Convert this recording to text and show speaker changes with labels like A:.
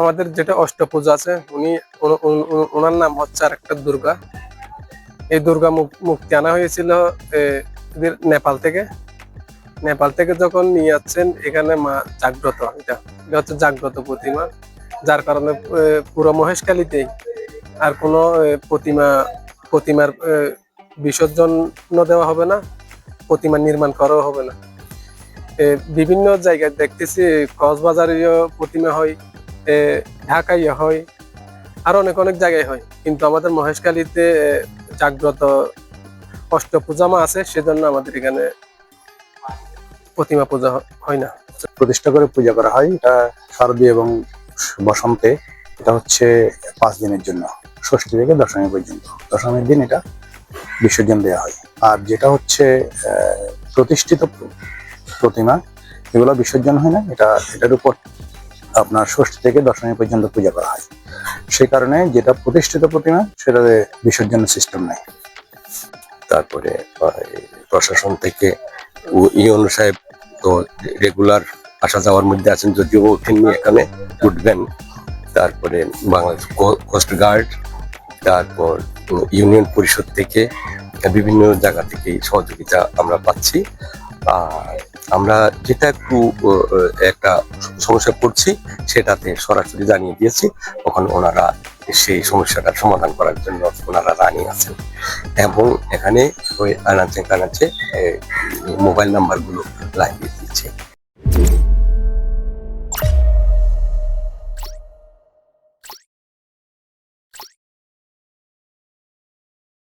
A: আমাদের যেটা অষ্টপূজা আছে, ওনার নাম হচ্ছে আর একটা দুর্গা। এই দুর্গা মুক্তি আনা হয়েছিল নেপাল থেকে যখন নিয়ে যাচ্ছেন এখানে মা জাগ্রত। এটা হচ্ছে জাগ্রত প্রতিমা, যার কারণে পুরো মহেশখালীতেই আর কোনো প্রতিমার বিসর্জন দেওয়া হবে না, প্রতিমা নির্মাণ করাও হবে না। বিভিন্ন জায়গায় দেখতেছি কক্সবাজারেও প্রতিমা হয়, ঢাকায় হয়, আরো অনেক অনেক জায়গায় হয়, কিন্তু আমাদের মহেশখালীতে জাগ্রত অষ্টপূজা মা আছে, সেজন্য আমাদের এখানে প্রতিমা পূজা হয় না।
B: প্রতিষ্ঠা করে পূজা করা হয়। এটা শারদীয় এবং বসন্তে। এটা হচ্ছে 5 দিনের জন্য, ষষ্ঠী থেকে দশমী পর্যন্ত। দশমীর দিন এটা বিসর্জন দেওয়া হয়। আর যেটা হচ্ছে প্রতিষ্ঠিত প্রতিমা, এগুলো বিসর্জন হয় না। এটার উপর আপনার ষষ্ঠী থেকে দশমী পর্যন্ত পূজা করা হয়। সেই কারণে যেটা প্রতিষ্ঠিত প্রতিমা সেটাতে বিসর্জনের সিস্টেম নাই।
C: তারপরে প্রশাসন থেকে ইউন সাহেব তো রেগুলার আসা যাওয়ার মধ্যে আছেন, যদিও ওঠেননি, এখানে উঠবেন। তারপরে বাংলাদেশ কোস্ট গার্ড, তারপর ইউনিয়ন পরিষদ থেকে, বিভিন্ন জায়গা থেকে সহযোগিতা আমরা পাচ্ছি। আর আমরা যেটা একটু একটা সমস্যা পড়ছি সেটাতে সরাসরি জানিয়ে দিয়েছি, ওখানে ওনারা সেই সমস্যাটার সমাধান করার জন্য ওনারা রানি আছেন। এবং এখানে ওই আনাচে কানাচে মোবাইল নাম্বারগুলো লাগিয়ে